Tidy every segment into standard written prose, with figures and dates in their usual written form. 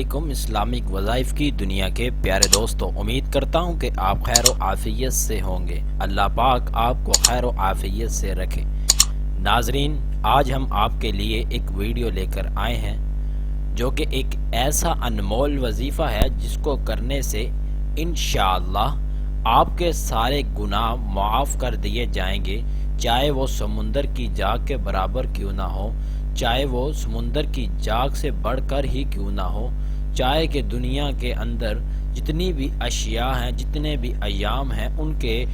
Islamic وظائف کی دنیا کے پیارے دوستوں، امید کرتا ہوں کہ آپ خیر و عافیت سے ہوں گے۔ اللہ پاک آپ کو خیر و عافیت سے رکھے۔ ناظرین، آج ہم آپ کے لیے ایک ویڈیو لے کر آئے ہیں جو کہ ایک ایسا انمول وظیفہ ہے جس کو کرنے سے انشاءاللہ آپ کے سارے گناہ معاف کر دیے جائیں گے، چاہے وہ سمندر کی جاگ کے برابر کیوں نہ ہو، چاہے وہ سمندر کی جاگ سے بڑھ کر ہی کیوں نہ ہو، چاہے کہ دنیا کے اندر جتنی بھی اشیاء ہیں، جتنے بھی ایام ہیں، ان کے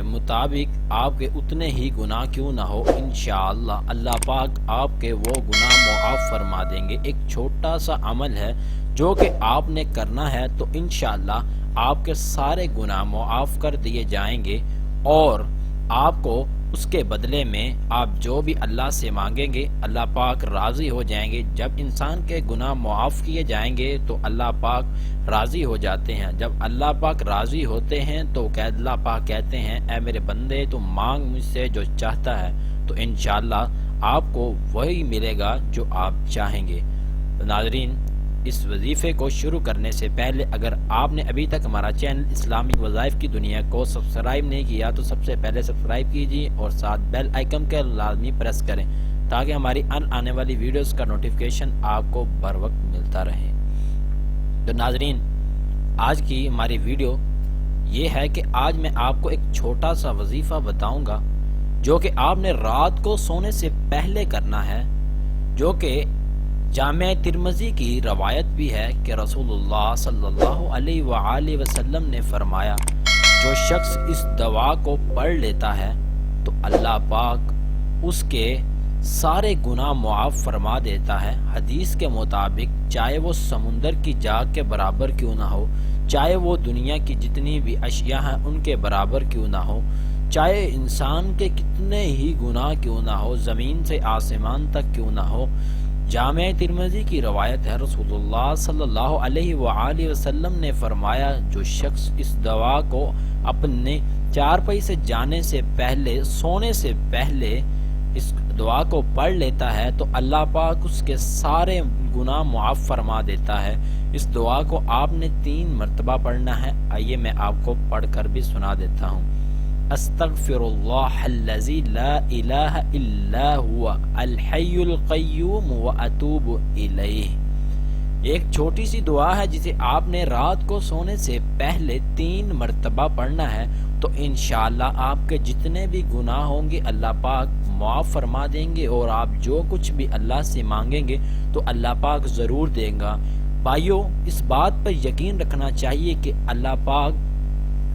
مطابق آپ کے اتنے ہی گناہ کیوں نہ ہو، انشاءاللہ اللہ پاک آپ کے وہ گناہ معاف فرما دیں گے۔ ایک چھوٹا سا عمل ہے جو کہ آپ نے کرنا ہے، تو انشاءاللہ آپ کے سارے گناہ معاف کر دیے جائیں گے، اور آپ کو اس کے بدلے میں آپ جو بھی اللہ سے مانگیں گے اللہ پاک راضی ہو جائیں گے۔ جب انسان کے گناہ معاف کیے جائیں گے تو اللہ پاک راضی ہو جاتے ہیں۔ جب اللہ پاک راضی ہوتے ہیں تو اللہ پاک کہتے ہیں، اے میرے بندے تو مانگ مجھ سے جو چاہتا ہے، تو انشاءاللہ آپ کو وہی ملے گا جو آپ چاہیں گے۔ ناظرین، اس وظیفے کو شروع کرنے سے پہلے اگر آپ نے ابھی تک ہمارا چینل اسلامی وظائف کی دنیا کو سبسکرائب نہیں کیا تو سب سے پہلے سبسکرائب کیجیے اور ساتھ بیل آئیکن کے لازمی پریس کریں تاکہ ہماری آنے والی ویڈیوز کا نوٹیفیکیشن آپ کو بر وقت ملتا رہے۔ تو ناظرین، آج کی ہماری ویڈیو یہ ہے کہ آج میں آپ کو ایک چھوٹا سا وظیفہ بتاؤں گا جو کہ آپ نے رات کو سونے سے پہلے کرنا ہے، جو کہ جامع ترمذی کی روایت بھی ہے کہ رسول اللہ صلی اللہ علیہ وآلہ وسلم نے فرمایا، جو شخص اس دعا کو پڑھ لیتا ہے تو اللہ پاک اس کے سارے گناہ معاف فرما دیتا ہے۔ حدیث کے مطابق چاہے وہ سمندر کی جاگ کے برابر کیوں نہ ہو، چاہے وہ دنیا کی جتنی بھی اشیاء ہیں ان کے برابر کیوں نہ ہو، چاہے انسان کے کتنے ہی گناہ کیوں نہ ہو، زمین سے آسمان تک کیوں نہ ہو۔ جامع ترمذی کی روایت ہے، رسول اللہ صلی اللہ علیہ وآلہ وسلم نے فرمایا، جو شخص اس دعا کو اپنے چارپائی سے جانے سے پہلے، سونے سے پہلے اس دعا کو پڑھ لیتا ہے تو اللہ پاک اس کے سارے گناہ معاف فرما دیتا ہے۔ اس دعا کو آپ نے 3 مرتبہ پڑھنا ہے۔ آئیے میں آپ کو پڑھ کر بھی سنا دیتا ہوں۔ استغفر اللہ الذی لا الہ الا ہوا الحی القیوم واتوب الیہ۔ ایک چھوٹی سی دعا ہے جسے آپ نے رات کو سونے سے پہلے 3 مرتبہ پڑھنا ہے، تو انشاءاللہ آپ کے جتنے بھی گناہ ہوں گے اللہ پاک معاف فرما دیں گے، اور آپ جو کچھ بھی اللہ سے مانگیں گے تو اللہ پاک ضرور دیں گا۔ بھائیو، اس بات پر یقین رکھنا چاہیے کہ اللہ پاک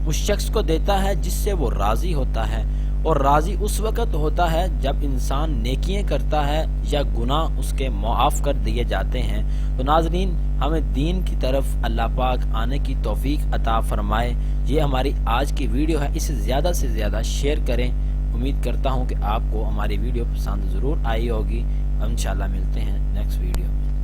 اس شخص کو دیتا ہے جس سے وہ راضی ہوتا ہے، اور راضی اس وقت ہوتا ہے جب انسان نیکیاں کرتا ہے یا گناہ اس کے معاف کر دیے جاتے ہیں۔ تو ناظرین، ہمیں دین کی طرف اللہ پاک آنے کی توفیق عطا فرمائے۔ یہ ہماری آج کی ویڈیو ہے، اسے زیادہ سے زیادہ شیئر کریں۔ امید کرتا ہوں کہ آپ کو ہماری ویڈیو پسند ضرور آئی ہوگی۔ انشاءاللہ ملتے ہیں نیکسٹ ویڈیو میں۔